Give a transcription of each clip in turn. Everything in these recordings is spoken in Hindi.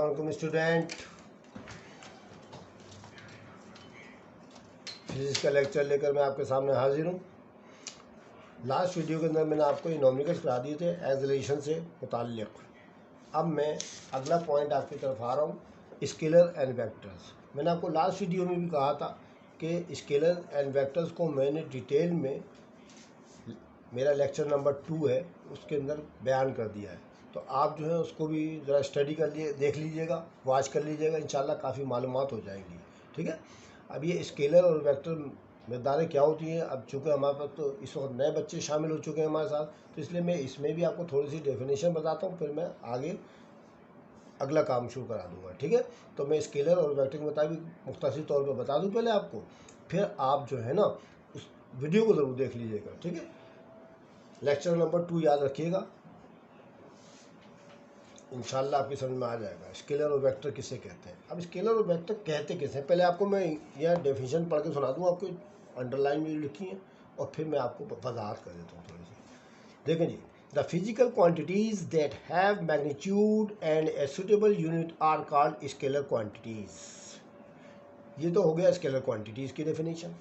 अस्सलाम स्टूडेंट। फिजिक्स का लेक्चर लेकर मैं आपके सामने हाजिर हूँ। लास्ट वीडियो के अंदर मैंने आपको इनॉमिकल्स करा दिए थे एक्सेलरेशन से मुताल्लिक़। अब मैं अगला पॉइंट आपकी तरफ आ रहा हूँ, स्केलर एंड वेक्टर्स। मैंने आपको लास्ट वीडियो में भी कहा था कि स्केलर एंड वेक्टर्स को मैंने डिटेल में, मेरा लेक्चर नंबर 2 है, उसके अंदर बयान कर दिया है। तो आप जो है उसको भी ज़रा स्टडी कर लिए, देख लीजिएगा, वॉच कर लीजिएगा, इंशाल्लाह काफ़ी मालूमात हो जाएंगी। ठीक है। अब ये स्केलर और वेक्टर मकदारें क्या होती हैं, अब चूँकि हमारे पास तो इस वक्त नए बच्चे शामिल हो चुके हैं हमारे साथ, तो इसलिए मैं इसमें भी आपको थोड़ी सी डेफिनेशन बताता हूँ, फिर मैं आगे अगला काम शुरू करा दूँगा। ठीक है। तो मैं स्केलर और वेक्टर के मुताबिक मुख्तसर तौर पर बता दूँ पहले आपको, फिर आप जो है ना उस वीडियो को ज़रूर देख लीजिएगा। ठीक है। लेक्चर नंबर 2 याद रखिएगा, इंशाल्लाह आपकी समझ में आ जाएगा स्केलर और वेक्टर किसे कहते हैं। अब स्केलर और वेक्टर कहते किसे हैं, पहले आपको मैं यह डेफिनेशन पढ़ के सुना दूँ, आपको अंडरलाइन में लिखी है, और फिर मैं आपको वजाहत कर देता हूँ थोड़ी सी। देखें जी, the physical quantities that have magnitude and a suitable unit are called scalar quantities. ये तो हो गया स्केलर क्वांटिटीज़ की डेफिनेशन।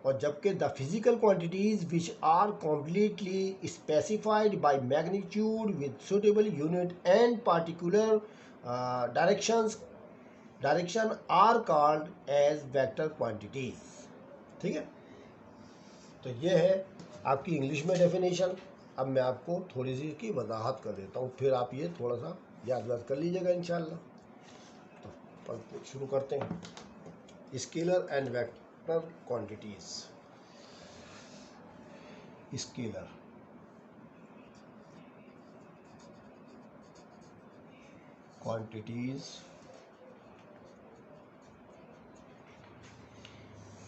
और जबकि the physical quantities which are completely specified by magnitude with suitable unit and particular direction are called as vector quantities. ठीक है। तो ये है आपकी इंग्लिश में डेफिनेशन। अब मैं आपको थोड़ी सी की वजाहत कर देता हूँ, फिर आप ये थोड़ा सा याद कर लीजिएगा इंशाल्लाह। तो शुरू करते हैं। Scalar and vector quantities. Scalar quantities,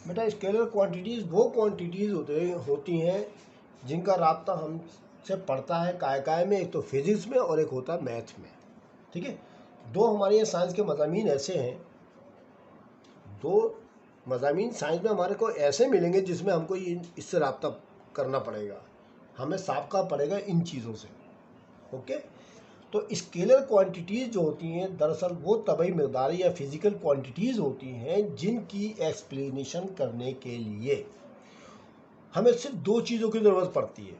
बेटा स्केलर क्वांटिटीज वो क्वांटिटीज होती हैं जिनका राब्ता हमसे पड़ता है काय में, एक तो फिजिक्स में और एक होता है मैथ में। ठीक है। दो हमारे यहाँ साइंस के मज़ामीन ऐसे हैं, दो मज़ामीन साइंस में हमारे को ऐसे मिलेंगे जिसमें हमको इससे रब्ता करना पड़ेगा, हमें साबका पड़ेगा इन चीज़ों से। ओके। तो स्केलर क्वांटिटीज़ जो होती हैं दरअसल वो तबई मकदार या फिज़िकल क्वांटिटीज़ होती हैं जिनकी एक्सप्लेनेशन करने के लिए हमें सिर्फ दो चीज़ों की ज़रूरत पड़ती है।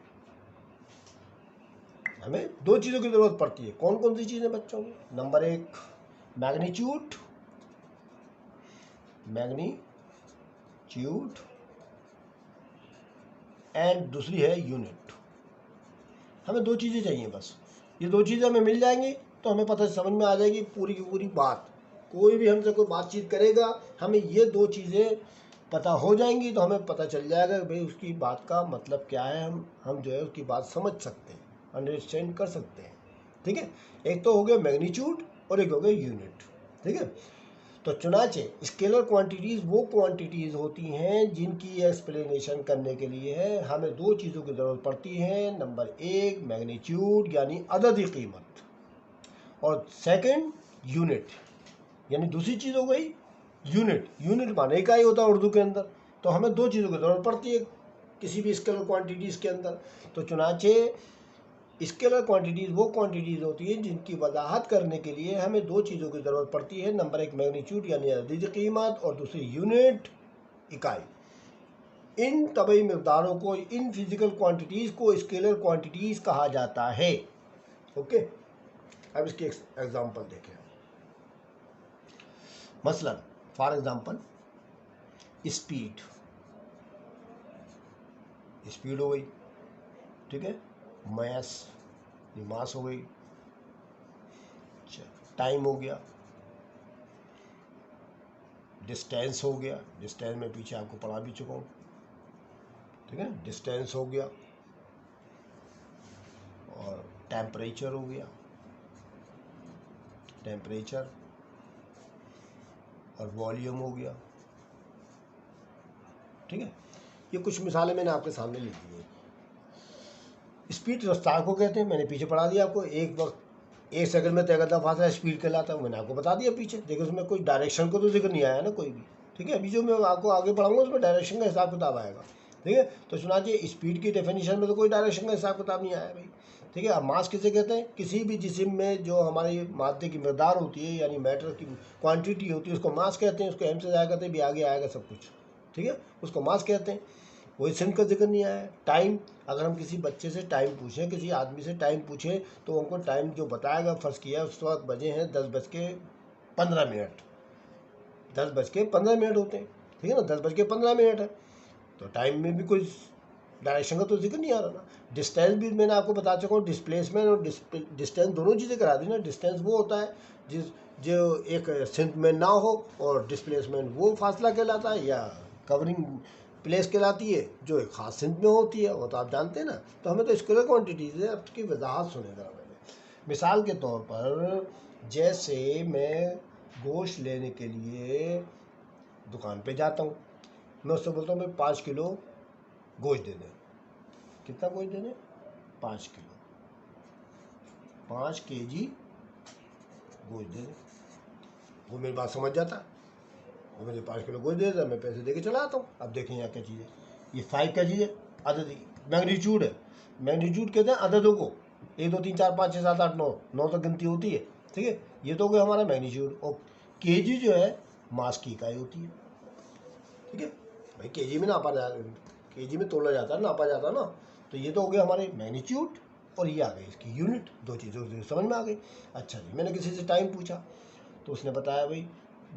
हमें दो चीज़ों की ज़रूरत पड़ती है। कौन कौन सी चीज़ें बच्चों? नंबर 1 मैग्नीट्यूड एंड दूसरी है यूनिट। हमें दो चीज़ें चाहिए बस। ये दो चीज़ें हमें मिल जाएंगी तो हमें पता समझ में आ जाएगी पूरी की पूरी बात। कोई भी हमसे कोई बातचीत करेगा, हमें ये दो चीज़ें पता हो जाएंगी तो हमें पता चल जाएगा भाई उसकी बात का मतलब क्या है। हम जो है उसकी बात समझ सकते हैं, अंडरस्टैंड कर सकते हैं। ठीक है। एक तो हो गया मैग्नीट्यूड और एक हो गया यूनिट। ठीक है। तो चुनाचे स्केलर क्वांटिटीज़ वो क्वांटिटीज़ होती हैं जिनकी एक्सप्लेनेशन करने के लिए हमें दो चीज़ों की ज़रूरत पड़ती है। नंबर 1 मैग्नीट्यूड यानी अददी कीमत, और सेकंड यूनिट यानी दूसरी चीज़ हो गई यूनिट। यूनिट माने इकाई होता है उर्दू के अंदर। तो हमें दो चीज़ों की ज़रूरत पड़ती है किसी भी स्केलर क्वांटिटीज़ के अंदर। तो चुनाचे स्केलर क्वांटिटीज़ वो क्वांटिटीज़ होती हैं जिनकी वजाहत करने के लिए हमें दो चीज़ों की ज़रूरत पड़ती है। नंबर 1 मैग्नीट्यूड यानी अददी कीमत, और दूसरी यूनिट इकाई। इन तबई मकदारों को, इन फिजिकल क्वांटिटीज़ को स्केलर क्वांटिटीज़ कहा जाता है। ओके। अब इसकी एग्जांपल देखें। मसलन फॉर एग्जांपल स्पीड हो गई। ठीक है। मास हो गई। टाइम हो गया। डिस्टेंस हो गया। डिस्टेंस में पीछे आपको पढ़ा भी चुका हूँ। ठीक है। डिस्टेंस हो गया, और टेम्परेचर हो गया। टेम्परेचर और वॉल्यूम हो गया। ठीक है। ये कुछ मिसालें मैंने आपके सामने लिख दी हैं। स्पीड रफ्तार को कहते हैं, मैंने पीछे पढ़ा दिया आपको। एक वक्त 1 सेकंड में तय करता फासला स्पीड कहलाता है, मैंने आपको बता दिया पीछे। देखिए उसमें कोई डायरेक्शन को तो जिक्र नहीं आया ना कोई भी। ठीक है। अभी जो मैं आपको आगे पढ़ाऊंगा उसमें डायरेक्शन का हिसाब किताब आएगा। ठीक है। तो सुना चाहिए स्पीड की डेफिनेशन में तो कोई डायरेक्शन का हिसाब किताब नहीं आया भाई। ठीक है। अब मास किसे कहते हैं? किसी भी जिस्म में जो हमारी मादे की मकदार होती है यानी मैटर की क्वांटिटी होती है उसको मास कहते हैं। उसको एम से जाया करते हैं, भी आगे आएगा सब कुछ, ठीक है, उसको मास कहते हैं। वही सिंध का जिक्र नहीं आया। टाइम, अगर हम किसी बच्चे से टाइम पूछें, किसी आदमी से टाइम पूछें तो उनको टाइम जो बताएगा, फ़र्ज़ किया उस वक्त बजे हैं 10:15, 10:15 होते हैं, ठीक है ना, 10:15 है। तो टाइम में भी कोई डायरेक्शन का तो जिक्र नहीं आ रहा ना। डिस्टेंस भी मैंने आपको बता चुका हूँ, डिस्प्लेसमेंट और डिस्टेंस दोनों चीज़ें करा दी ना। डिस्टेंस वो होता है जो एक सिंध में ना हो, और डिस्प्लेसमेंट वो फासला कहलाता है या कवरिंग प्लेस कहलाती है जो एक खास सिंध में होती है, वो तो आप जानते हैं ना। तो हमें तो स्केलर क्वान्टिटीज़ है, उसकी वजाहत सुने जरा मैंने। मिसाल के तौर पर जैसे मैं गोश्त लेने के लिए दुकान पे जाता हूँ, मैं उससे बोलता हूँ भाई 5 किलो गोश्त दे दें। कितना गोश्त दे दें? 5 किलो, 5 kg गोश्त दे दें। वो मेरी बात समझ जाता, वो मुझे 5 किलो गोश्त दे देता, मैं पैसे दे के चला आता हूँ। अब देखें यहाँ क्या चीज़ है, ये 5 क्या चीज़ है? अदद, मैग्नीट्यूड है। मैग्नीट्यूड कहते हैं अददों को, 1 2 3 4 5 6 7 8 9, 9 तक गिनती होती है, ठीक है। ये तो हो गया हमारा मैग्नीट्यूड। और केजी जो है मास की इकाई होती है, ठीक है भाई। केजी में नापा जा, केजी में तोला जाता है, नापा जाता है ना। तो ये तो हो गया हमारे मैग्नीट्यूड, और ये आ गई इसकी यूनिट। दो चीज़ों समझ में आ गई। अच्छा जी, मैंने किसी से टाइम पूछा तो उसने बताया भाई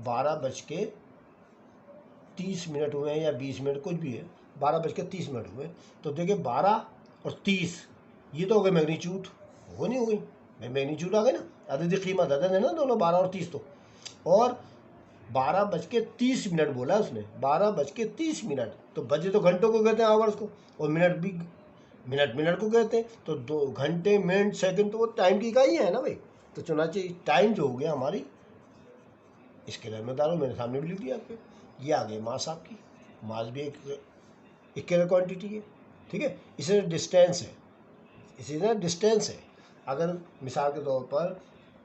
12:30 हुए हैं या 20 मिनट, कुछ भी है, 12:30 हुए। तो देखिए 12 और 30, ये तो हो गए मैग्नीट्यूड, वो नहीं हो गई मैग्नीट्यूड आ गई ना। अददी कीमत अदद है ना दोनों, 12 और 30। तो और 12:30 बोला उसने, 12:30। तो बजे तो घंटों को कहते हैं, आवर्स को, और मिनट भी मिनट को कहते हैं। तो 2 घंटे, मिनट, सेकंड, तो वो टाइम की इकाई है ना भाई। तो चुनाचे टाइम जो हो गया हमारी इसके दारों मैंने सामने भी लिख दिया आपके। ये आ गई मास आपकी। मास भी एक स्केलर क्वांटिटी है, ठीक है। इसे डिस्टेंस है, इसी तरह डिस्टेंस है। अगर मिसाल के तौर पर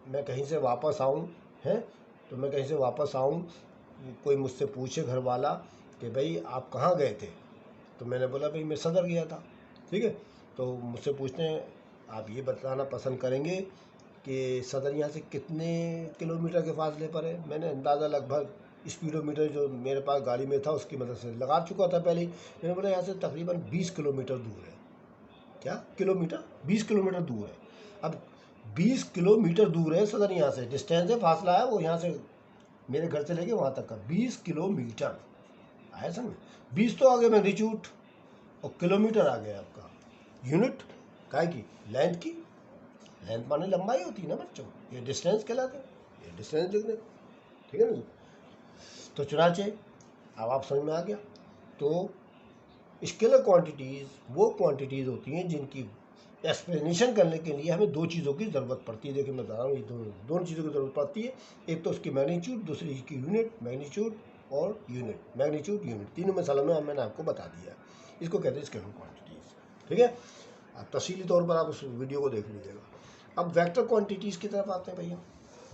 मैं कहीं से वापस आऊँ, हैं, तो मैं कहीं से वापस आऊँ, कोई मुझसे पूछे घर वाला कि भाई आप कहाँ गए थे, तो मैंने बोला भाई मैं सदर गया था, ठीक है। तो मुझसे पूछते हैं आप ये बताना पसंद करेंगे कि सदर यहाँ से कितने किलोमीटर के फासले पर है। मैंने अंदाज़ा लगभग स्पीडोमीटर जो मेरे पास गाड़ी में था उसकी मदद से लगा चुका था पहले ही। मैंने बोला यहाँ से तकरीबन 20 किलोमीटर दूर है। क्या किलोमीटर? 20 किलोमीटर दूर है। अब 20 किलोमीटर दूर है सदर, यहाँ से डिस्टेंस है, फासला है वो, यहाँ से मेरे घर से लेके वहाँ तक का 20 किलोमीटर आया समझ। 20 तो आ गया मैग्नीट्यूड, और किलोमीटर आ गया आपका यूनिट। काय की? लेंथ की। लेंथ माने लंबाई होती है ना बच्चों, ये डिस्टेंस कहलाते हैं, ये डिस्टेंस लिख दें, ठीक है ना। तो चुनाचे अब आप समझ में आ गया। तो स्केलर क्वांटिटीज़ वो क्वांटिटीज़ होती हैं जिनकी एक्सप्लेनेशन करने के लिए हमें दो चीज़ों की ज़रूरत पड़ती है। देखिए मैं बता रहा हूँ, ये दोनों चीज़ों की ज़रूरत पड़ती है। एक तो उसकी मैग्नीट्यूड, दूसरी इसकी यूनिट। मैग्नीट्यूड और यूनिट, मैग्नीट्यूड यूनिट, तीनों मसालों में मैंने आपको बता दिया। इसको कहते हैं स्केलर क्वांटिटीज़, ठीक है। अब तफसीली तौर पर आप उस वीडियो को देख लीजिएगा। अब वेक्टर क्वांटिटीज़ की तरफ आते हैं भैया।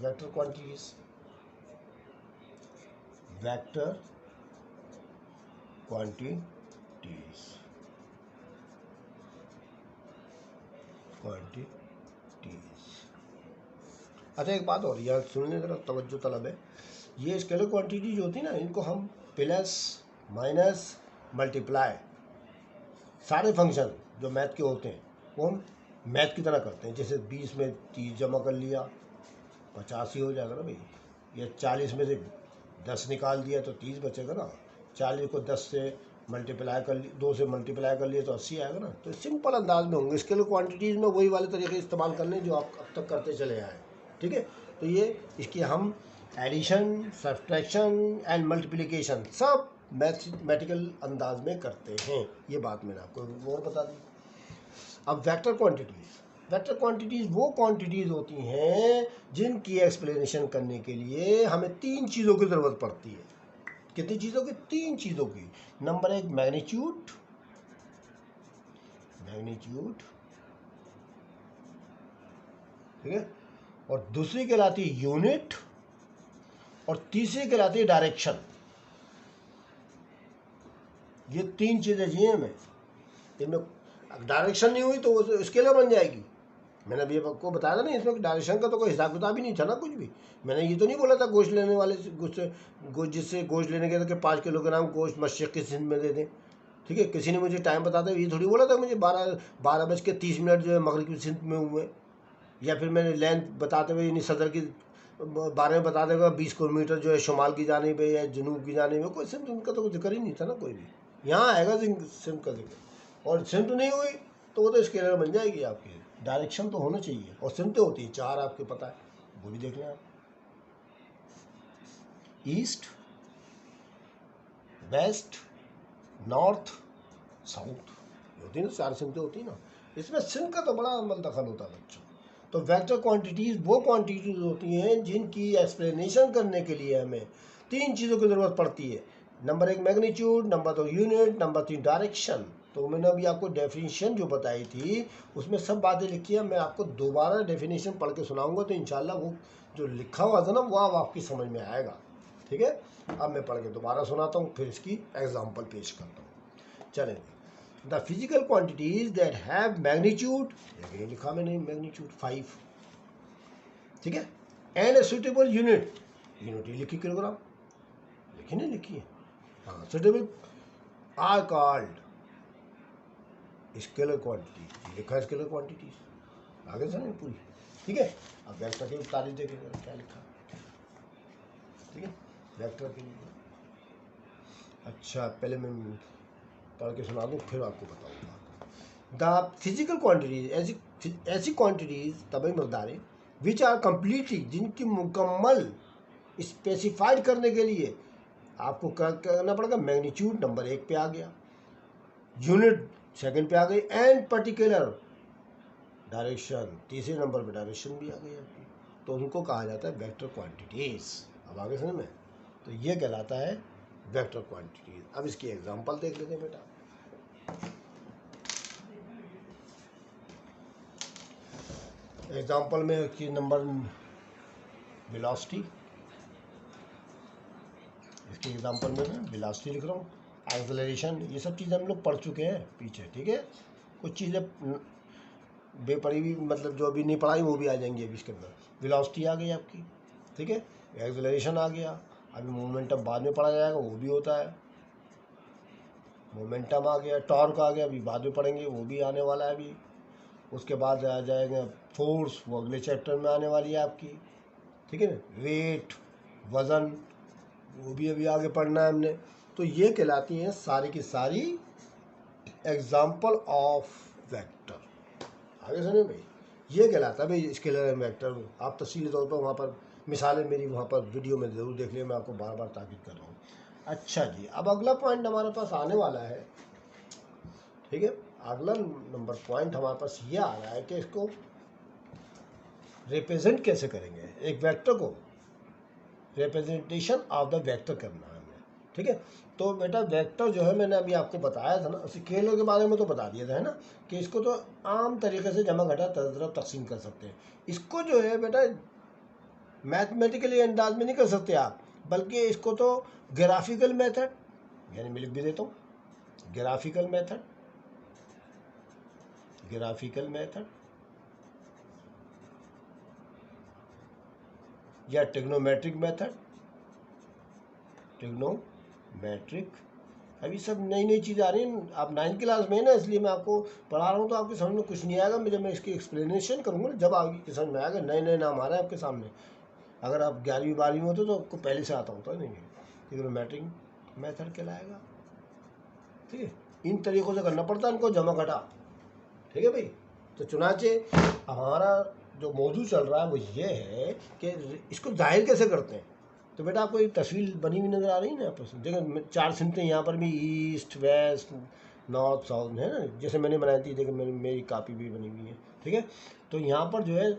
वेक्टर क्वांटिटीज़, वेक्टर क्वांटिटीज़, अच्छा एक बात और यार सुनने जरा तवज्जो तलब है। ये स्केलर क्वांटिटी जो होती है ना, इनको हम प्लस, माइनस, मल्टीप्लाई, सारे फंक्शन जो मैथ के होते हैं वो हम मैथ की तरह करते हैं। जैसे 20 में 30 जमा कर लिया, 50 ही हो जाएगा ना भाई। या 40 में से 10 निकाल दिया तो 30 बचेगा ना। 40 को 10 से मल्टीप्लाई कर लिया, 2 से मल्टीप्लाई कर लिया तो 80 आएगा ना। तो सिंपल अंदाज में होंगे स्केलर क्वांटिटीज़ में, वही वाले तरीके इस्तेमाल करने जो आप अब तक करते चले आए, ठीक है। तो ये इसकी हम एडिशन, सब्सट्रैक्शन एंड मल्टीप्लिकेशन सब मैथमेटिकल अंदाज में करते हैं। ये बात मैंने आपको और बता दी। अब वेक्टर क्वांटिटीज़ वो क्वांटिटीज़ होती हैं जिनकी एक्सप्लेनेशन करने के लिए हमें 3 चीज़ों की ज़रूरत पड़ती है। कितनी चीज़ों की? 3 चीज़ों की। नंबर 1 मैग्नीट्यूड, ठीक है, और दूसरी कहलाती है यूनिट, और तीसरी कहलाती है डायरेक्शन। ये 3 चीज़ें चाहिए हमें। इनमें डायरेक्शन नहीं हुई तो वो स्केलर बन जाएगी, मैंने अभी आपको बताया था ना, इसमें डायरेक्शन का तो कोई हिसाब किताब ही नहीं था ना कुछ भी। मैंने ये तो नहीं बोला था गोश्त लेने वाले से गोश्त जिससे गोश्त लेने गया था कि 5 किलोग्राम गोश्त मशरक़ की सिंध में दे दें। ठीक है, किसी ने मुझे टाइम बताते ये थोड़ी बोला था मुझे 12:30 जो है मगरिब की सिंध में हुए, या फिर मैंने लेंथ बताते हुए यानी सदर की बारे में बता देगा 20 किलोमीटर जो है शुमाल की जानिब है या जनूब की जानिब है। कोई सिंध उनका तो जिक्र ही नहीं था ना कोई भी। यहाँ आएगा सिंध का जिक्र, और सिंध नहीं हुई तो वो तो स्केलर बन जाएगी आपकी। डायरेक्शन तो होना चाहिए, और सिंधें होती है 4 आपके पता है, वो भी देख लें आप। ईस्ट, वेस्ट, नॉर्थ, साउथ होती है ना, 4 सिंधें होती है ना। इसमें सिंध का तो बड़ा अमल दखल होता है बच्चों। तो वेक्टर क्वांटिटीज़ वो क्वांटिटीज़ होती हैं जिनकी एक्सप्लेनेशन करने के लिए हमें 3 चीज़ों की ज़रूरत पड़ती है। Number 1 magnitude, number 2 unit, number 3 direction. तो मैंने अभी आपको डेफिनेशन जो बताई थी उसमें सब बातें लिखी है। मैं आपको दोबारा डेफिनेशन पढ़ के सुनाऊंगा तो इंशाल्लाह वो जो लिखा हुआ था ना वो अब आपकी समझ में आएगा। ठीक है, अब मैं पढ़ के दोबारा सुनाता हूँ, फिर इसकी एग्जाम्पल पेश करता हूँ। चलें, the physical quantities that have magnitude, ये लिखा मैंने मैग्नीट्यूड 5, ठीक है, and a suitable unit, unit लिखी किलोग्राम, लिखी नहीं लिखी है, हाँ, suitable are called scalar quantity, लिखा है स्केलर क्वांटिटीज। आगे समझ पूरी, ठीक है। अब वेक्टर की तारीफ देखेंगे क्या लिखा, ठीक है, वेक्टर के लिए। अच्छा, पहले मैं पढ़ के सुना दूँ फिर आपको बताऊँगा। द फिजिकल क्वांटिटीज, ऐसी क्वांटिटीज तभी मकदारें विच आर कम्प्लीटली, जिनकी मुकम्मल स्पेसिफाइड करने के लिए आपको करना पड़ेगा। मैग्नीट्यूड नंबर 1 पे आ गया, यूनिट सेकंड पे आ गई, एंड पर्टिकुलर डायरेक्शन तीसरे नंबर पे डायरेक्शन भी आ गई आपकी। तो उनको कहा जाता है वेक्टर क्वांटिटीज। अब आगे समझ में, तो ये कहलाता है वेक्टर क्वांटिटीज। अब इसकी एग्जांपल देख लेते हैं बेटा। एग्जांपल में की नंबर वेलोसिटी, इसके एग्जांपल में मैं वेलोसिटी लिख रहा हूँ, एक्सेलरेशन, ये सब चीज़ें हम लोग पढ़ चुके हैं पीछे, ठीक है। कुछ चीज़ें बेपढ़ी भी, मतलब जो अभी नहीं पढ़ाई वो भी आ जाएंगी अभी इसके अंदर। वेलोसिटी आ गई आपकी, ठीक है, एक्सेलरेशन आ गया, अभी मोमेंटम बाद में पढ़ा जाएगा, वो भी होता है। मोमेंटम आ गया, टॉर्क आ गया, अभी बाद में पढ़ेंगे, वो भी आने वाला है अभी। उसके बाद आ जाएगा फोर्स, वो अगले चैप्टर में आने वाली है आपकी, ठीक है ना। वेट, वज़न, वो भी अभी आगे पढ़ना है हमने। तो ये कहलाती हैं सारी की सारी एग्जाम्पल ऑफ वेक्टर। आगे सुनिए भाई, ये कहलाता है भाई स्केलर एंड वेक्टर। आप तफसीली तौर पर वहाँ पर मिसालें मेरी वहाँ पर वीडियो में ज़रूर देख लिया, मैं आपको बार बार ताकीद कर रहा हूँ। अच्छा जी, अब अगला पॉइंट हमारे पास आने वाला है, ठीक है। अगला नंबर पॉइंट हमारे पास ये आ रहा है कि इसको रिप्रेजेंट कैसे करेंगे, एक वेक्टर को रिप्रेजेंटेशन ऑफ द वेक्टर करना है हमें, ठीक है। तो बेटा वेक्टर जो है मैंने अभी आपको बताया था ना, स्केलर के बारे में तो बता दिया था है ना, कि इसको तो आम तरीके से जमा घटा तरफ तकसीम कर सकते हैं। इसको जो है बेटा मैथमेटिकली अंदाज में नहीं कर सकते आप, बल्कि इसको तो ग्राफिकल मेथड, यानी मैं लिख भी देता हूँ, ग्राफिकल मेथड, ग्राफिकल मेथड या ट्रिग्नोमेट्रिक मेथड, ट्रिग्नोमेट्रिक। अभी सब नई नई चीज़ें आ रही हैं, आप 9th क्लास में है ना, इसलिए मैं आपको पढ़ा रहा हूँ, तो आपकी समझ में कुछ नहीं आएगा। जब मैं इसकी एक्सप्लेनेशन करूँगा जब आगे समझ में आएगा। नए नए नाम आ रहे हैं आपके सामने। अगर आप 11वीं 12वीं में होते तो आपको पहले से आता होता नहीं, ट्रिग्नोमेट्रिक मेथड कहलाएगा, ठीक है। इन तरीक़ों से करना पड़ता है इनको जमा घटा, ठीक है भाई। तो चुनाचे हमारा जो मौजूद चल रहा है वो ये है कि इसको जाहिर कैसे करते हैं। तो बेटा आपको एक तस्वीर बनी हुई नज़र आ रही है ना आपस में, देखो 4 सिमतें यहाँ पर भी, ईस्ट वेस्ट नॉर्थ साउथ है ना, जैसे मैंने बनाई थी, देखो मेरी कापी भी बनी हुई है, ठीक है। तो यहाँ पर जो है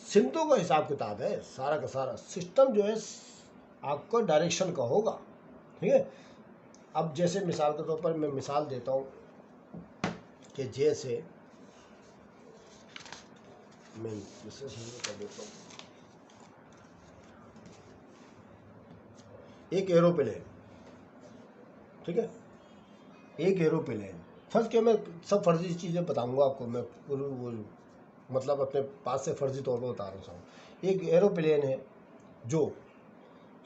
सिमतों का हिसाब किताब है, सारा का सारा सिस्टम जो है आपका डायरेक्शन का होगा, ठीक है। अब जैसे मिसाल के तौर पर मैं मिसाल देता हूँ कि जैसे मैं इसे शुरू कर देता हूँ, एक एरोप्लेन, ठीक है, एक एरोप्लेन। फर्स्ट क्या, मैं सब फर्जी चीज़ें बताऊंगा आपको, मैं वो मतलब अपने पास से फर्जी तौर पर बता रहा हूँ। एक एरोप्लेन है जो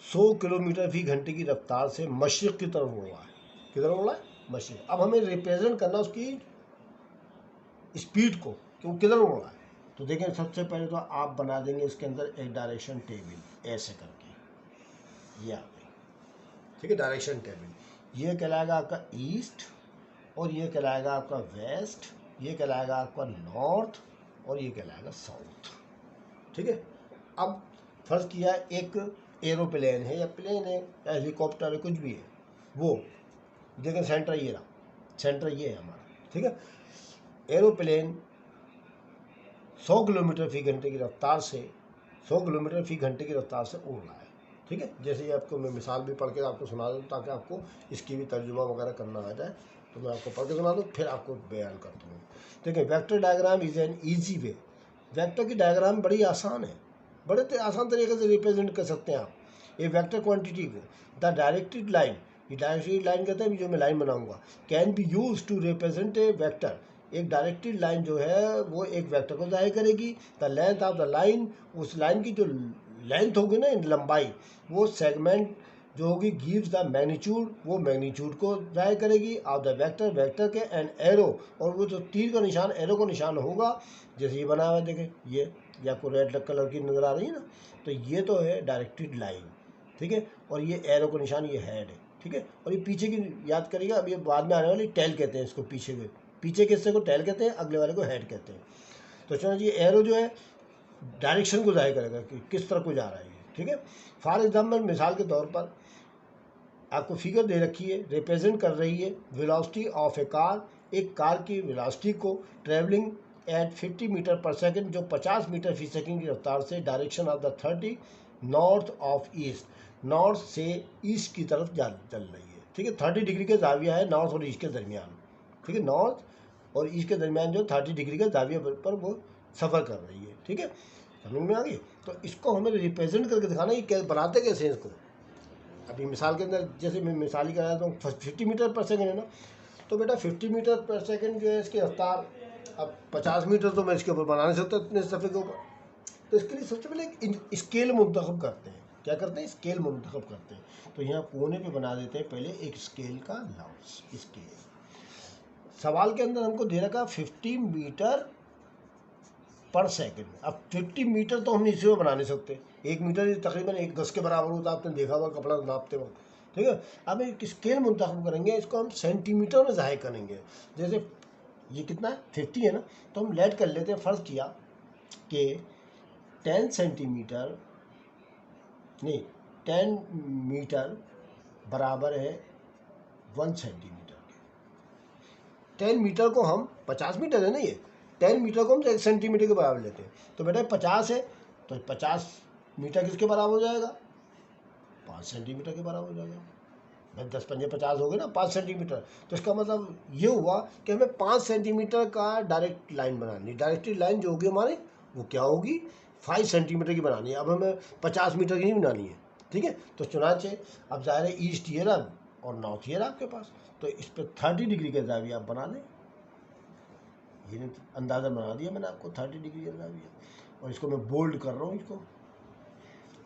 100 किलोमीटर फी घंटे की रफ्तार से मशरिक़ की तरफ उड़ रहा है। किधर उड़ रहा है? मशरिक़। अब हमें रिप्रेजेंट करना उसकी स्पीड को कि वो किधर उड़ रहा है। तो देखें, सबसे पहले तो आप बना देंगे इसके अंदर एक डायरेक्शन टेबल ऐसे करके, ये आ गई, ठीक है, डायरेक्शन टेबल। ये कहलाएगा आपका ईस्ट, और ये कहलाएगा आपका वेस्ट, ये कहलाएगा आपका नॉर्थ, और ये कहलाएगा साउथ, ठीक है। अब फर्ज किया एक एरोप्लेन है या प्लेन है या हेलीकॉप्टर है, कुछ भी है, वो देखें सेंटर ये रहा, सेंटर ये है हमारा, ठीक है। एरोप्लेन 100 किलोमीटर फी घंटे की रफ्तार से 100 किलोमीटर फी घंटे की रफ्तार से उड़ रहा है, ठीक है। जैसे ये आपको मैं मिसाल भी पढ़ के आपको सुना दूँ ताकि आपको इसकी भी तर्जुमा वगैरह करना आ जाए, तो मैं आपको पढ़ के सुना दूँ, फिर आपको बयान करता हूँ। देखिए, vector diagram is an easy way. Vector की डायग्राम बड़ी आसान है, बड़े आसान तरीके से रिप्रेजेंट कर सकते हैं आप ये वेक्टर क्वांटिटी को। द डायरेक्टेड लाइन, ये डायरेक्टेड लाइन कहते हैं जो मैं लाइन बनाऊंगा, can be use to represent a vector. एक डायरेक्टेड लाइन जो है वो एक वेक्टर को जाहिर करेगी। The length of the line, उस लाइन की जो लेंथ होगी ना, लंबाई, वो सेगमेंट जो होगी गिव्स द मैग्नीट्यूड, वो मैग्नीट्यूड को जाहिर करेगी। ऑफ द वेक्टर, वेक्टर के एंड एरो, और वो जो तीर का निशान एरो का निशान होगा, जैसे ये बना हुआ है देखें, ये आपको रेड कलर की नज़र आ रही है ना, तो ये तो है डायरेक्टेड लाइन, ठीक है। और ये एरो का निशान ये हेड है, ठीक है। और ये पीछे की याद करिएगा, अब ये बाद में आने वाली टेल कहते हैं इसको, पीछे के हिस्से को टेल कहते हैं, अगले वाले को हेड कहते हैं। तो चलो जी, एरो जो है डायरेक्शन को जाहिर करेगा कि किस तरफ को जा रहा है, ठीक है। फॉर एग्जाम्पल, मिसाल के तौर पर आपको फिगर दे रखी है, रिप्रेजेंट कर रही है वेलोसिटी ऑफ ए कार, एक कार की वेलोसिटी को ट्रेवलिंग एट 50 मीटर पर सेकंड, जो 50 मीटर फी सेकंड की रफ्तार से direction of the 30 north of east, north से ईस्ट की तरफ चल रही है, ठीक है। 30 डिग्री का जाविया है नॉर्थ और ईस्ट के दरमियान, ठीक है। नॉर्थ और ईस्ट के दरमियान जो 30 डिग्री का जाविया पर वो सफ़र कर रही है, ठीक है। समझ में आ गई। तो इसको हमें रिप्रेजेंट करके दिखाना कि बनाते कैसे हैं इसको। अभी मिसाल के अंदर जैसे मैं मिसाल ही कराया तो 50 मीटर पर सेकंड है ना, तो बेटा 50 मीटर पर सेकंड जो है इसकी रफ्तार, अब 50 मीटर तो मैं इसके ऊपर बना नहीं सकता इतने सफ़े के ऊपर। तो इसके लिए सबसे पहले एक स्केल मुंतखब करते हैं। क्या करते हैं? स्केल मुंतखब करते हैं। तो यहाँ कोने पे बना देते हैं पहले एक स्केल का लफ्ज़। स्केल सवाल के अंदर हमको दे रखा 50 मीटर पर सेकंड। अब 50 मीटर तो हम इसी में बना नहीं सकते, 1 मीटर तकरीबन 1 गज के बराबर होता है, आपने देखा हुआ कपड़ा नापते वक्त, ठीक है। अब एक स्केल मुंतखब करेंगे, इसको हम सेंटीमीटर में जाहिर करेंगे। जैसे ये कितना है? 50 है ना, तो हम लेट कर लेते हैं। फ़र्ज़ किया कि 10 सेंटीमीटर नहीं 10 मीटर बराबर है 1 सेंटीमीटर। 10 मीटर को हम 50 मीटर है ना, ये 10 मीटर को हम 1 सेंटीमीटर के बराबर लेते हैं। तो बेटा 50 है तो 50 मीटर किसके बराबर हो जाएगा? 5 सेंटीमीटर के बराबर हो जाएगा। भाई 10 पंजे 50 हो गए ना, 5 सेंटीमीटर। तो इसका मतलब ये हुआ कि हमें 5 सेंटीमीटर का डायरेक्ट लाइन बनानी। डायरेक्टेड लाइन जो होगी हमारी वो क्या होगी? 5 सेंटीमीटर की बनानी है। अब हमें 50 मीटर की नहीं बनानी है, ठीक है। तो चुनाचे अब ज़ाहिर है ईस्ट ये रहा और नॉर्थ ये रहा आपके पास, तो इस पर 30 डिग्री का जाविया आप बना लें। ये अंदाज़ा बना दिया मैंने आपको 30 डिग्री का जाविया, और इसको मैं बोल्ड कर रहा हूँ इसको,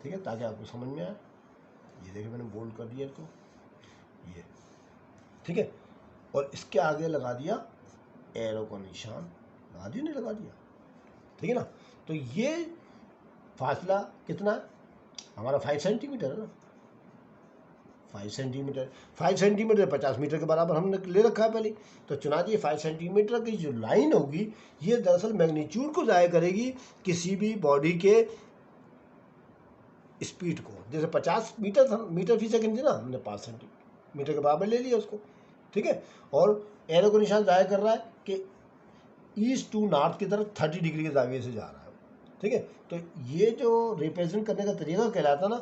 ठीक है, ताकि आपको समझ में आए। ये देखिए मैंने बोल्ड कर दिया इसको, ये ठीक है। और इसके आगे लगा दिया एरो का निशान, लगा दिया नहीं लगा दिया, ठीक है ना। तो ये फासला कितना है हमारा? 5 सेंटीमीटर है ना, 5 सेंटीमीटर। 5 सेंटीमीटर 50 मीटर के बराबर हमने ले रखा है पहले। तो चुनांचे 5 सेंटीमीटर की जो लाइन होगी ये दरअसल मैग्नीट्यूड को जाहिर करेगी किसी भी बॉडी के स्पीड को। जैसे 50 मीटर फी सेकंड थी ना, हमने 5 सेंटीमीटर के बराबर ले लिया उसको, ठीक है। और एरो का निशान जाहिर कर रहा है कि ईस्ट टू नॉर्थ की तरफ 30 डिग्री के जाविये से जा रहा है, ठीक है। तो ये जो रिप्रेजेंट करने का तरीका कहलाता ना,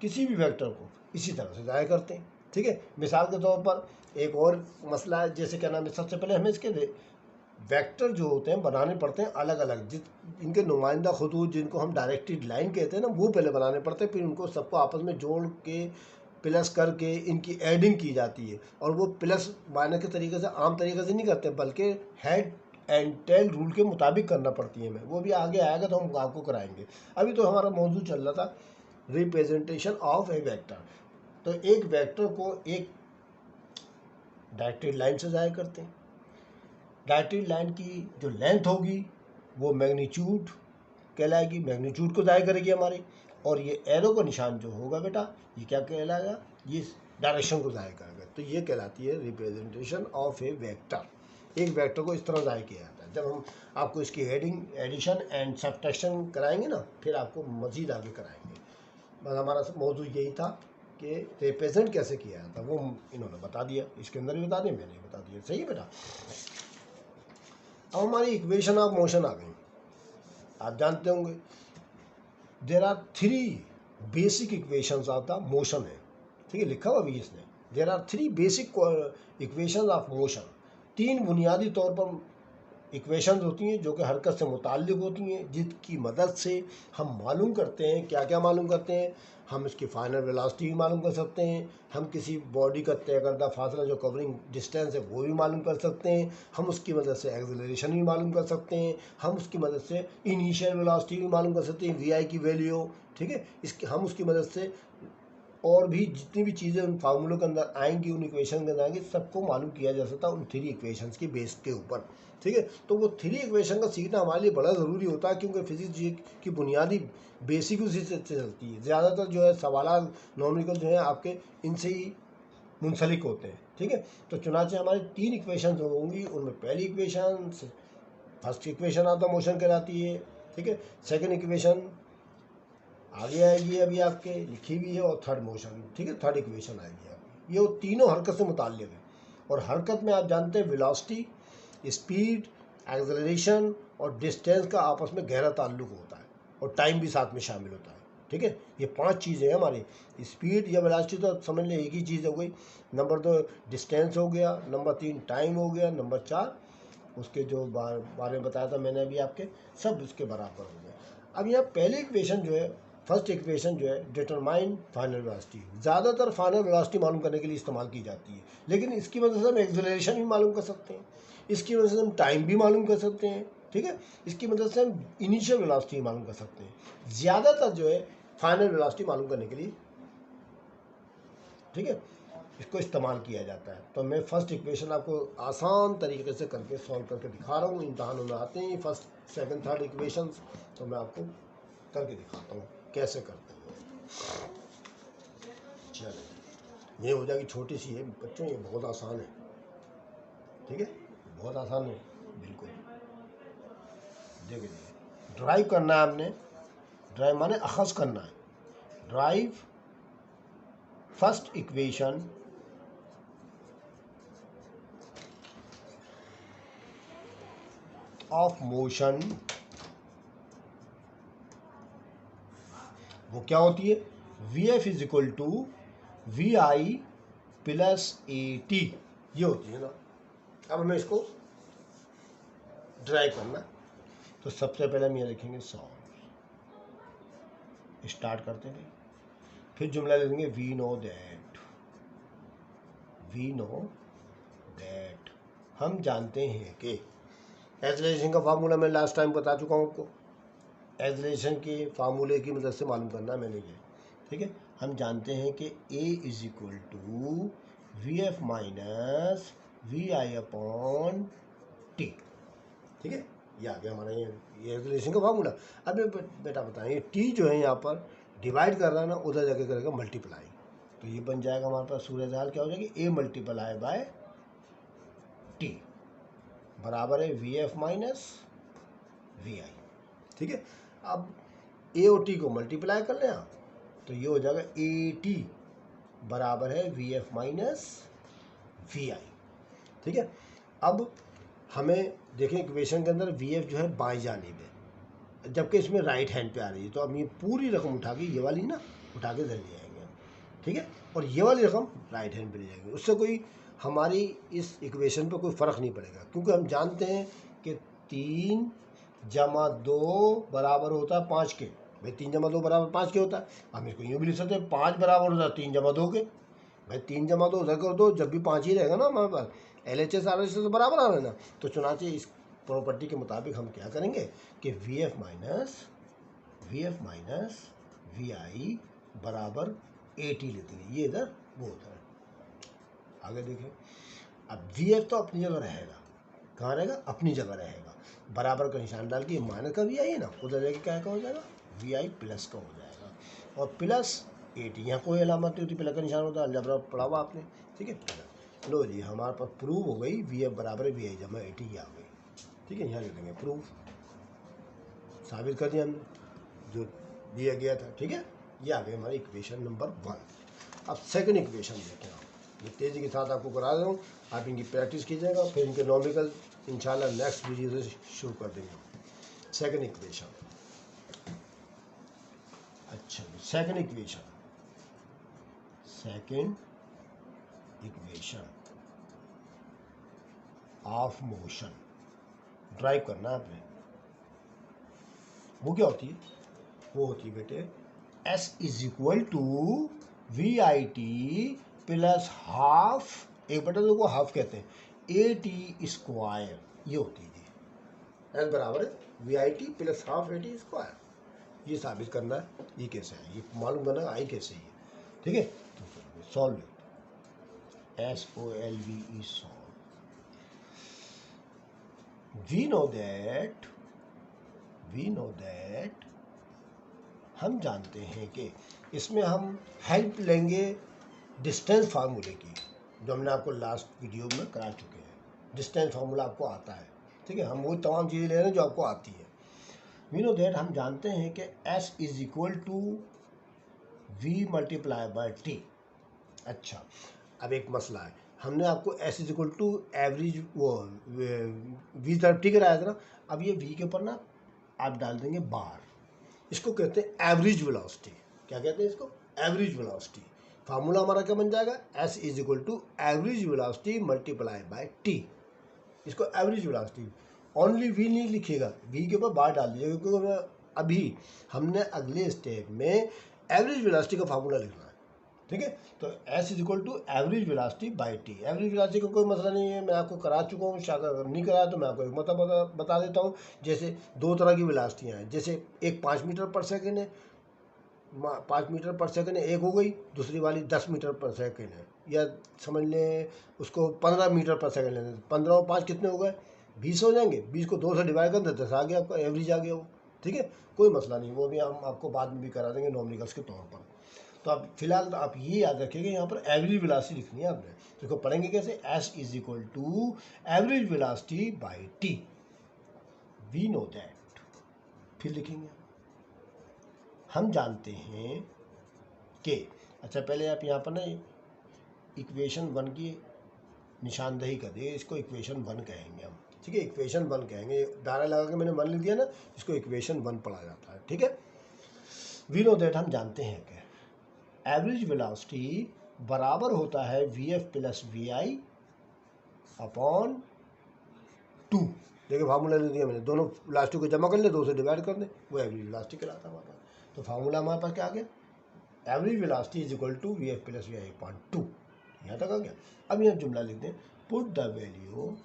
किसी भी वेक्टर को इसी तरह से जाहिर करते हैं, ठीक है। मिसाल के तौर पर एक और मसला है, जैसे क्या नाम है, सबसे पहले हमें इसके वेक्टर जो होते हैं बनाने पड़ते हैं अलग अलग, इनके नुमाइंदा खतूत जिनको हम डायरेक्टेड लाइन कहते हैं ना, वो पहले बनाने पड़ते हैं। फिर उनको सबको आपस में जोड़ के प्लस करके इनकी एडिंग की जाती है। और वो प्लस माइनस के तरीके से आम तरीके से नहीं करते, बल्कि हेड एंड टेल रूल के मुताबिक करना पड़ती है हमें, वो भी आगे आएगा तो हम आपको कराएंगे। अभी तो हमारा मौजूद चल रहा था रिप्रेजेंटेशन ऑफ ए वेक्टर। तो एक वेक्टर को एक डायरेक्टेड लाइन से जाहिर करते हैं। डायरेक्टेड लाइन की जो लेंथ होगी वो मैग्नीट्यूड कहलाएगी, मैग्नीट्यूड को जाहिर करेगी हमारी। और ये एरो का निशान जो होगा बेटा, ये क्या कहलाएगा, ये डायरेक्शन को जाहिर करेगा। तो ये कहलाती है रिप्रेजेंटेशन ऑफ ए वेक्टर। एक वेक्टर को इस तरह जाहिर किया जाता है। जब हम आपको इसकी हेडिंग, एडिशन एंड सब्ट्रैक्शन कराएंगे ना, फिर आपको मज़ीद आगे कराएंगे। बस हमारा मौजूद यही था कि रिप्रेजेंट कैसे किया जाता, वो इन्होंने बता दिया, इसके अंदर भी बता दिया, मैंने बता दिया। सही है बेटा। अब हमारी इक्वेशन ऑफ मोशन आ गई। आप जानते होंगे there are 3 basic equations of the motion है। ठीक है, लिखा हुआ भी इसने, there are 3 basic equations of motion. 3 बुनियादी तौर पर इक्वेशंस होती हैं जो कि हरकत से मुताल्लिक होती हैं, जिसकी मदद से हम मालूम करते हैं, क्या क्या मालूम करते हैं, हम इसकी फाइनल वेलोसिटी भी मालूम कर सकते हैं, हम किसी बॉडी का तय करदा फासला जो कवरिंग डिस्टेंस है वो भी मालूम कर सकते हैं, हम उसकी मदद से एक्सेलरेशन भी मालूम कर सकते हैं, हम उसकी मदद से इनिशियल वेलोसिटी भी मालूम कर सकते हैं, वी की वैल्यू। ठीक है, इसकी हम उसकी मदद से और भी जितनी भी चीज़ें उन फार्मूलों के अंदर आएंगी, उन इक्वेशन के अंदर आएंगी, सबको मालूम किया जा सकता है उन 3 इक्वेशंस के बेस के ऊपर। ठीक है, तो वो 3 इक्वेशन का सीखना हमारे लिए बड़ा ज़रूरी होता है, क्योंकि फिजिक्स की बुनियादी बेसिक उसी से चलती है। ज़्यादातर जो है सवाल नॉमिकल जो है आपके इनसे ही मुंसलिक होते हैं। ठीक है, तो चुनाचे हमारी 3 इक्वेशन होंगी। उनमें पहली equation first equation of the motion कहलाती है। ठीक है, सेकेंड इक्वेशन आगे आएगी, अभी आपके लिखी हुई है, और थर्ड मोशन। ठीक है, थर्ड इक्वेशन आएगी आपकी। ये तीनों हरकत से मुताल्लिक है। और हरकत में आप जानते हैं वेलोसिटी, स्पीड, एक्सेलरेशन और डिस्टेंस का आपस में गहरा ताल्लुक होता है, और टाइम भी साथ में शामिल होता है। ठीक है, ये 5 चीज़ें हैं हमारी। स्पीड या वेलोसिटी तो समझ लें एक ही चीज़ हो गई। नंबर 2 डिस्टेंस हो गया, नंबर 3 टाइम हो गया, नंबर 4 उसके जो बारे में बताया था मैंने अभी आपके, सब उसके बराबर हो गया। अब यहाँ पहली इक्वेशन जो है, फर्स्ट इक्वेशन जो है, डिटरमाइन फाइनल वेलोसिटी, ज़्यादातर फाइनल वेलोसिटी मालूम करने के लिए इस्तेमाल की जाती है, लेकिन इसकी वजह से हम एक्सेलरेशन भी मालूम कर सकते हैं, इसकी वजह से हम टाइम भी मालूम कर सकते हैं। ठीक है, इसकी मदद से हम इनिशियल वेलोसिटी मालूम कर सकते हैं। ज़्यादातर जो है फाइनल वेलोसिटी मालूम करने के लिए, ठीक है, इसको इस्तेमाल किया जाता है। तो मैं फर्स्ट इक्वेशन आपको आसान तरीके से करके सॉल्व करके दिखा रहा हूँ। इम्तहानों में आते हैं फर्स्ट सेकंड थर्ड इक्वेशन, तो मैं आपको करके दिखाता हूँ कैसे करते हैं। चलो, ये हो जाएगी, छोटी सी है बच्चों, ये बहुत आसान है। ठीक है, बहुत आसान है बिल्कुल। देखिए, ड्राइव करना है आपने, ड्राइव माने अखज़ करना है। Derive first equation of motion, वो क्या होती है, Vf is equal to Vi plus AT, ये होती है ना। अब हमें इसको ड्राइव करना, तो सबसे पहले हम ये लिखेंगे सॉल्व, स्टार्ट करते हैं, फिर जुमला लिखेंगे वी नो दैट, हम जानते हैं कि, एक्सेलरेशन का फार्मूला मैं लास्ट टाइम बता चुका हूँ आपको, एक्सेलरेशन के फार्मूले की मदद से मालूम करना है मैंने ये। ठीक है, हम जानते हैं कि A is equal to Vf minus Vi upon T। ठीक है, ये आ गया हमारा ये एक्सेलरेशन का फार्मूला। अब बेटा बताएं, T जो है यहाँ पर डिवाइड कर रहा है ना, उधर जाके करेगा मल्टीप्लाई, तो ये बन जाएगा हमारे पास सूरज हाल क्या हो जाएगी, A मल्टीप्लाई बाय T बराबर है Vf माइनस Vi। ठीक है, अब A और T को मल्टीप्लाई कर लें आप, तो ये हो जाएगा AT बराबर है Vf माइनस Vi। ठीक है, अब हमें देखें इक्वेशन के अंदर Vf जो है बाएं जानिब है, जबकि इसमें राइट हैंड पे आ रही है, तो अब ये पूरी रकम उठा के, ये वाली ना उठा के इधर ले आएंगे। ठीक है, और ये वाली रकम राइट हैंड पे ले जाएंगे। उससे कोई हमारी इस इक्वेशन पे कोई फ़र्क नहीं पड़ेगा, क्योंकि हम जानते हैं कि 3 जमा 2 बराबर होता है 5 के। भाई 3 जमा 2 बराबर 5 के होता है। हम इसको यूँ भी लिख सकते हैं 5 बराबर होता है 3 जमा 2 के। भाई 3 जमा 2 उधर कर दो, जब भी 5 ही रहेगा ना हमारे पास, LHS RHS तो बराबर आ रहा है ना। तो चुनाचे इस प्रॉपर्टी के मुताबिक हम क्या करेंगे कि वी एफ माइनस वी आई बराबर ए टी लेते हैं, ये इधर वो उधर। आगे देखें, अब वी एफ तो अपनी जगह रहेगा, कहाँ रहेगा, अपनी जगह रहेगा, बराबर का निशान डाल के माइनस का वी आई है ना, उधर जाके क्या का हो जाएगा, वी आई प्लस का हो जाएगा, और प्लस ए टी, यहाँ कोई अलामत नहीं होती, प्लस का निशान होता है, अलजबरा पढ़ा हुआ आपने, ठीक है। लो जी, हमारे पास प्रूव हो गई वी एफ बराबर वी आई जमा ए टी आ गई, ठीक है। यहाँ लिख देंगे प्रूफ, साबित कर दिया हमने जो दिया गया था, ठीक है। ये आ गई हमारी इक्वेशन नंबर 1। अब सेकंड इक्वेशन देखें आप, ये तेज़ी के साथ आपको करा रहा हूँ, आप इनकी प्रैक्टिस कीजिएगा, फिर इनके नॉमिकल इंशाल्लाह नेक्स्ट वीडियो से शुरू कर देंगे। सेकंड इक्वेशन, अच्छा second equation of motion drive करना है आपने, वो क्या होती है, वो होती है बेटे S is equal to V I T plus half, एक बटा दो को हाफ कहते हैं, ए टी स्क्वायर, ये होती है जी। एस बराबर है V I T plus half A T square, ये साबित करना है। ये कैसे है, ये मालूम करना आई कैसे है, ठीक है। तो solve, S O L V E solve. We know that हम जानते हैं कि इसमें हम हेल्प लेंगे डिस्टेंस फार्मूले की, जो हमने आपको लास्ट वीडियो में करा चुके हैं। डिस्टेंस फार्मूला आपको आता है, ठीक है, हम वो तमाम चीज़ें ले रहे हैं जो आपको आती है। वी नो दैट हम जानते हैं कि S is equal to V multiply by T. अच्छा, अब एक मसला है, हमने आपको S is equal to average वो वी तरफ टी कराया था ना, अब ये वी के ऊपर ना आप डाल देंगे बार, इसको कहते हैं एवरेज वेलोसिटी। क्या कहते हैं इसको, एवरेज वेलोसिटी। फार्मूला हमारा क्या बन जाएगा, S is equal to average velocity multiply by T, इसको एवरेज वेलोसिटी। ओनली वी नहीं लिखिएगा, वी के ऊपर बार डाल दीजिएगा, क्योंकि अभी हमने अगले स्टेप में एवरेज वेलोसिटी का फार्मूला लिखना है, ठीक है। तो S is equal to average velocity by T. Average velocity का कोई मसला नहीं है, मैं आपको करा चुका हूँ, शायद अगर नहीं कराया तो मैं आपको एक मतलब बता देता हूँ। जैसे दो तरह की वेलोसिटियाँ हैं, जैसे एक 5 मीटर पर सेकेंड है, 5 मीटर पर सेकेंड एक हो गई, दूसरी वाली 10 मीटर पर सेकेंड है, या समझ लें उसको 15 मीटर पर सेकेंड लेते हैं, 15 और 5 कितने हो गए, 20 हो जाएंगे, 20 को 2 से डिवाइड कर देते 10 आ गया, आपका एवरेज आ गया वो, ठीक है। कोई मसला नहीं, वो भी हम आपको बाद में भी करा देंगे नॉमिकल्स के तौर पर। तो आप फिलहाल आप ये याद रखिएगा, यहाँ पर एवरेज वेलोसिटी लिखनी है आपने। तो इसको पढ़ेंगे कैसे, S is equal to average velocity by T, we know that. फिर लिखेंगे, हम जानते हैं कि, अच्छा पहले आप यहाँ पर ना इक्वेशन 1 की निशानदेही कर दिए, इसको इक्वेशन 1 कहेंगे हम, ठीक है। इक्वेशन 1 कहेंगे, दायरा लगा के मैंने 1 लिख दिया ना, इसको इक्वेशन 1 पढ़ा जाता है, ठीक है। वी नो दैट हम जानते हैं कि एवरेज वेलोसिटी बराबर होता है V F plus V I upon 2। देखिए फार्मूला ले दिया मैंने, दोनों वेलोसिटी को जमा कर ले, 2 से डिवाइड कर दें, वो एवरेज वेलोसिटी कहलाता है हमारे पास। तो फार्मूला हमारे पास क्या आ गया, average velocity is equal to V F plus V I upon 2, यहाँ तक आ गया। अब यहाँ जुमला लिख दें, put the value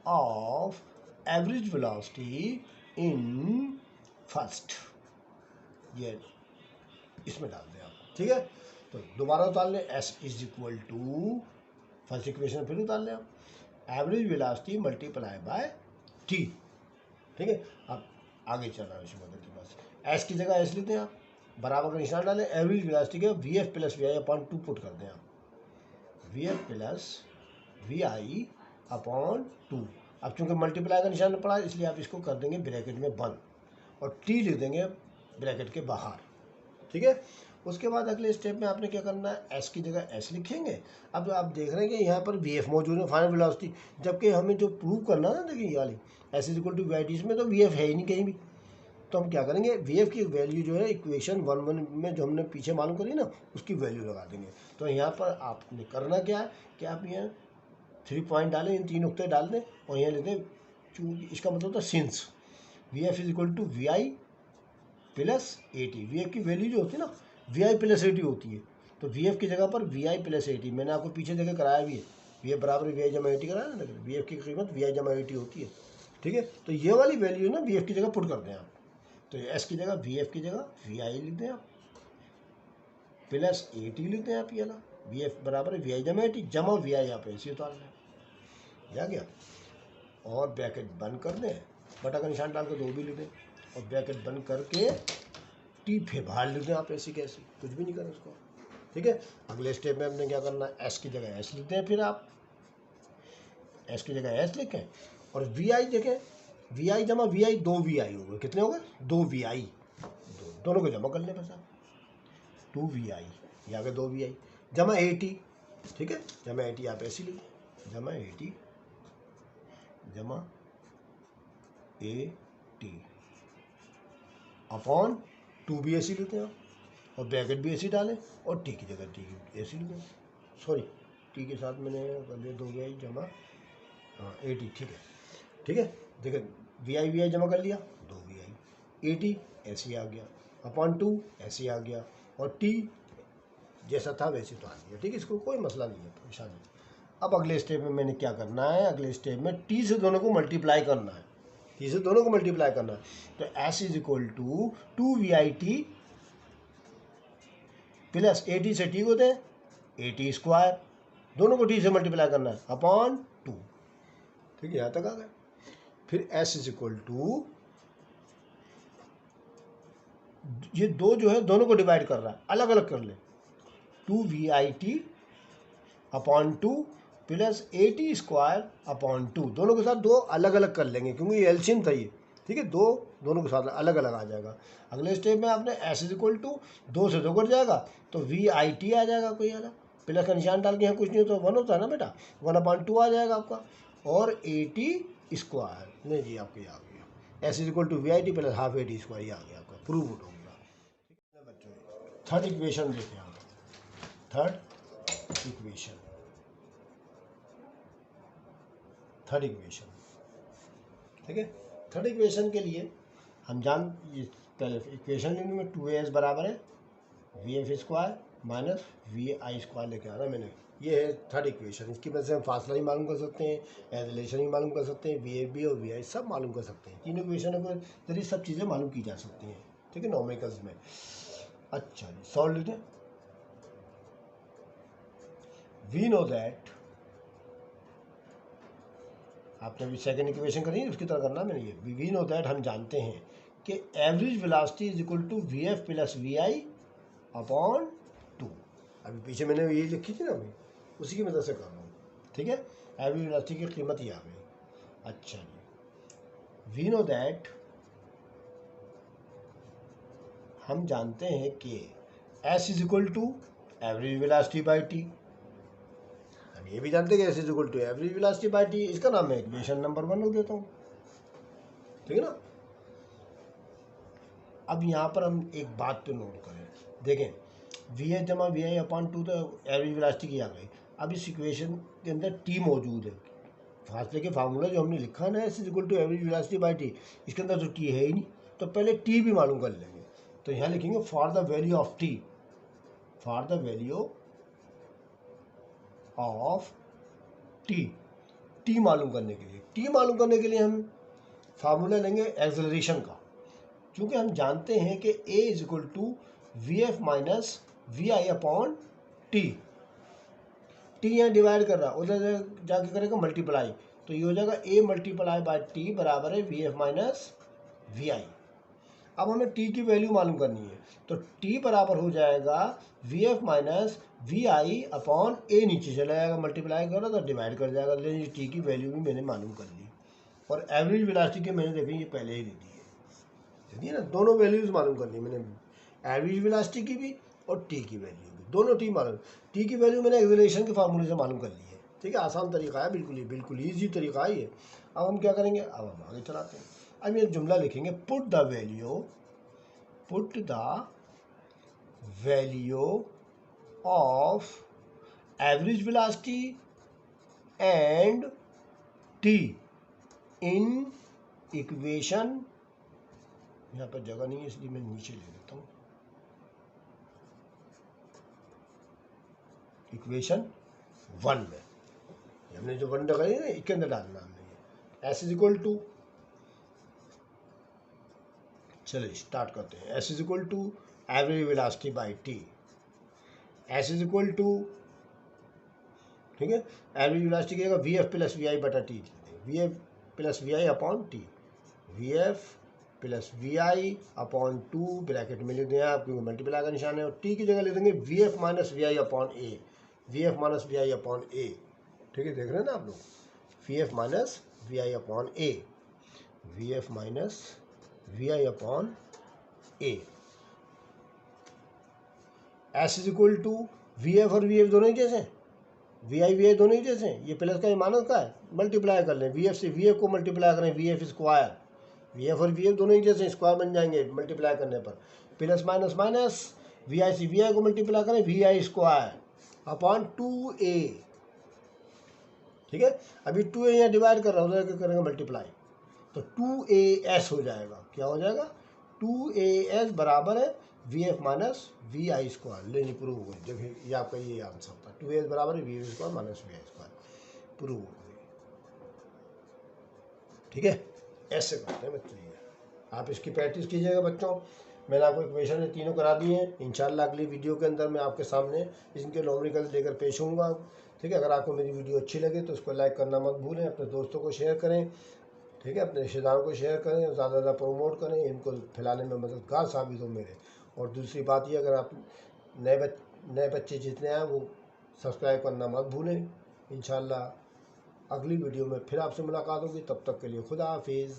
of average velocity in first, ये इसमें डाल दें आप, ठीक है। तो दोबारा उतार लें, S is equal to first equation फिर उतार लें आप, average velocity multiply by T, ठीक है। अब आगे चल रहा है इसी मदद के पास, एस की जगह एस लेते हैं आप, बराबर का निशान डालें, एवरेज वेलोसिटी का V F plus V I upon 2 put कर दें आप, V F plus V I upon 2। अब चूंकि मल्टीप्लाई का निशान पड़ा इसलिए आप इसको कर देंगे ब्रैकेट में 1 और टी लिख देंगे ब्रैकेट के बाहर, ठीक है। उसके बाद अगले स्टेप में आपने क्या करना है, एस की जगह एस लिखेंगे। अब आप देख रहे हैं कि यहाँ पर वी एफ मौजूद है, फाइनल वेलोसिटी, जबकि हमें जो प्रूव करना है ना, देखिए ये वाली S is equal to V I T, इसमें तो वी एफ है ही नहीं कहीं भी। तो हम क्या करेंगे, वी एफ की वैल्यू जो है इक्वेशन 1 में जो हमने पीछे मालूम करी ना, उसकी वैल्यू लगा देंगे। तो यहाँ पर आपने करना क्या है कि आप यहाँ 3 पॉइंट डालें, इन 3 नुकते डाल दें और यहाँ लिख दें, चूँकि इसका मतलब था since V F is equal to V I plus A T. V F की वैल्यू जो होती है ना, V I plus A T होती है, तो वी एफ की जगह पर V I plus A T, मैंने आपको पीछे देकर कराया भी है, वी एफ बराबर वी आई जमा ए टी कराया ना, वी एफ की कीमत वी आई जमा ए टी होती है, ठीक है। तो ये वाली वैल्यू ना वी एफ की जगह पुट कर दें आप, तो एस की जगह वी एफ की जगह वी आई लिख दें आप, प्लस ए टी लिख दें आप, ये ना वी एफ बराबर वी आई जमा ए टी जमा वी आई आप ऐसे उतार लें, या गया। और ब्रैकेट बंद कर दें, बटा का निशान डाल के 2 भी लिख दें, और ब्रैकेट बंद करके टी फिर बाहर लिख दें आप, ऐसी कैसी, कुछ भी नहीं करें उसको, ठीक है। अगले स्टेप में हमने क्या करना है, एस की जगह एस लिख दें, फिर आप एस की जगह एस लिखें, और वी आई देखें, वी आई जमा वी आई 2 वी आई हो गए, कितने हो गए 2 वी आई, दोनों को जमा कर लें बस आप, 2 वी आई, ये आ गए 2 वी आई जमा ए टी, ठीक है। जमा ए टी आप ऐसी लिखें, जमा ए टी जमा ए टी अपॉन 2 भी ऐसी लिखते हैं आप, और ब्रैकेट भी ऐसी डालें, और टी की जगह टी ऐसी लिखें, सॉरी टी के साथ मैंने कर लिया 2 वी आई जमा ए टी, ठीक है, ठीक है। देखिए वी आई जमा कर लिया, 2 वी आई, ए टी ऐसे आ गया, अपॉन 2 ऐसे आ गया, और टी जैसा था वैसे तो आ गया, ठीक है। इसको कोई मसला नहीं है, परेशानी। अब अगले स्टेप में मैंने क्या करना है, अगले स्टेप में टी से दोनों को मल्टीप्लाई करना है, टी से दोनों को मल्टीप्लाई करना है, तो S is equal to 2 V I T plus A T से टी को दें ए टी स्क्वायर, दोनों को टी से मल्टीप्लाई करना है, अपॉन 2, ठीक है, यहाँ तक आ गए। फिर एस इज इक्वल टू, ये 2 जो है दोनों को डिवाइड कर रहा है, अलग अलग कर ले, 2 V I T upon 2 plus A T square upon 2, दोनों के साथ 2 अलग अलग कर लेंगे क्योंकि ये एलसीएम था ये, ठीक है। दोनों के साथ अलग अलग आ जाएगा। अगले स्टेप में आपने एस इज इक्वल टू 2 से 2 कट जाएगा, तो वी आई टी आ जाएगा, कोई आएगा प्लस का निशान डाल के, यहाँ कुछ नहीं तो 1 होता है ना बेटा, 1/2 आ जाएगा आपका, और ए टी स्क्वायर, नहीं जी आपको ये आ गया, S is equal to V I T plus half A T square, ये आ गया आपका, प्रूव हो गया, ठीक है बच्चों। थर्ड इक्वेशन देखें आप, थर्ड इक्वेशन ठीक है। थर्ड इक्वेशन के लिए हम ये पहले इक्वेशन लिखने में 2as बराबर है V F square minus V I square लेके आना मैंने, ये है थर्ड इक्वेशन। इसकी वजह से हम फासला ही मालूम कर सकते हैं, रिलेशन ही मालूम कर सकते हैं, वी एफ बी और वी आई सब मालूम कर सकते हैं, तीन इक्वेशनों के जरिए सब चीज़ें मालूम की जा सकती हैं, ठीक है, नॉमेरिकल्स में। अच्छा जी, सॉल्व लिखें, वी नो दैट, आपने अभी सेकंड इक्वेशन करी उसकी तरह करना मैंने, ये वी नो दैट हम जानते हैं कि average velocity is equal to V F plus V I upon 2, अभी पीछे मैंने यही लिखी थी ना, अभी उसी की मदद से कर रहा हूँ, ठीक है। एवरेज वेलोसिटी की कीमत ये आ गई। अच्छा जी, वी नो दैट हम जानते हैं कि S is equal to average velocity by T, हम ये भी जानते हैं कि S is equal to average velocity by T, इसका नाम मैं इक्वेशन नंबर 1 लिख देता हूँ, ठीक है ना। अब यहाँ पर हम एक बात तो नोट करें, देखें वी एच जमा वी आई अपॉन 2 तो एवरेज वेलोसिटी की आ गई, अब इस इक्वेशन के अंदर टी मौजूद है, फासले के फार्मूला जो हमने लिखा है ना S is equal to average velocity by T, इसके अंदर तो टी है ही नहीं, तो पहले टी भी मालूम कर लेंगे, तो यहाँ लिखेंगे for the value of T, for the value of T, T मालूम करने के लिए, टी मालूम करने के लिए हम फार्मूला लेंगे एक्सेलरेशन का, क्योंकि हम जानते हैं कि a is equal to V F minus V I upon T, T यहाँ डिवाइड कर रहा है, उधर जाके करेगा मल्टीप्लाई, तो ये हो जाएगा a मल्टीप्लाई बाय टी बराबर है वी एफ माइनस वी आई। अब हमें t की वैल्यू मालूम करनी है, तो t बराबर हो जाएगा V F minus V I upon A, नीचे चला जाएगा, मल्टीप्लाई करो तो डिवाइड कर जाएगा, लेकिन t की वैल्यू भी मैंने मालूम कर ली, और एवरेज वेलोसिटी के मैंने देखें ये पहले ही दे दी है, ठीक है ना, दोनों वैल्यूज़ मालूम कर ली मैंने, एवरेज वेलोसिटी की भी और टी की वैल्यू भी, दोनों टी मालूम, टी की वैल्यू मैंने एक्सेलरेशन के फार्मूले से मालूम कर ली है, ठीक है, आसान तरीका है, बिल्कुल ईजी तरीका है ये। अब हम क्या करेंगे, अब हम आगे चलाते हैं, अब ये जुमला लिखेंगे, put the value of average velocity and T in equation, यहाँ पर जगह नहीं है इसलिए मैं नीचे ले लेता हूँ, इक्वेशन 1 में, हमने जो वन लगाई ना इसके अंदर डालना हमने। एस इज इक्वल टू, चलिए स्टार्ट करते हैं। S is equal to average velocity by T, S is equal to, ठीक है, एवरेज वेलोसिटी क्या V F plus V I बटा T, V F plus V I upon T, V F plus V I upon two, bracket में लिख दें आप क्योंकि मल्टीप्लाई का निशान है, और टी की जगह लिख देंगे V F minus V I upon A, V F minus V I upon A, ठीक है, देख रहे हैं ना आप लोग, V F minus V I upon A, V F minus V I upon A. S is equal to V F और वी एफ दोनों ही जैसे, वी आई दोनों ही जैसे, ये प्लस का ये माइनस का है, मल्टीप्लाई कर लें, वी एफ से वी एफ को मल्टीप्लाई करें, V F square, V F और वी एफ दोनों ही जैसे स्क्वायर बन जाएंगे मल्टीप्लाई करने पर, plus minus minus, V I से वी आई को मल्टीप्लाई करें, V I square upon two A, ठीक है। अभी टू ए यहाँ डिवाइड कर रहा हूँ, उधर करेंगे मल्टीप्लाई, तो टू ए एस हो जाएगा, क्या हो जाएगा, टू ए एस बराबर है V F minus V I square, लेनी प्रूव हो गई, देखिए ये आपका ये आंसर था, टू एस बराबर है V F square minus V I square, prove हो गई, ठीक है। ऐसे करते हैं बच्चों, ये आप इसकी प्रैक्टिस कीजिएगा बच्चों। मैंने आपको इक्वेशन तीनों करा दिए हैं, इंशाल्लाह अगली वीडियो के अंदर मैं आपके सामने इनके न्यूमेरिकल लेकर पेश होऊंगा, ठीक है। अगर आपको मेरी वीडियो अच्छी लगे तो उसको लाइक करना मत भूलें, अपने दोस्तों को शेयर करें, ठीक है, अपने रिश्तेदारों को शेयर करें, ज़्यादा से ज़्यादा प्रमोट करें, इनको फैलाने में मददगार साबित हो मेरे। और दूसरी बात ये, अगर आप नए बच्चे जितने हैं वो सब्सक्राइब करना मत भूलें। इंशाल्लाह अगली वीडियो में फिर आपसे मुलाकात होगी, तब तक के लिए खुदा हाफिज़।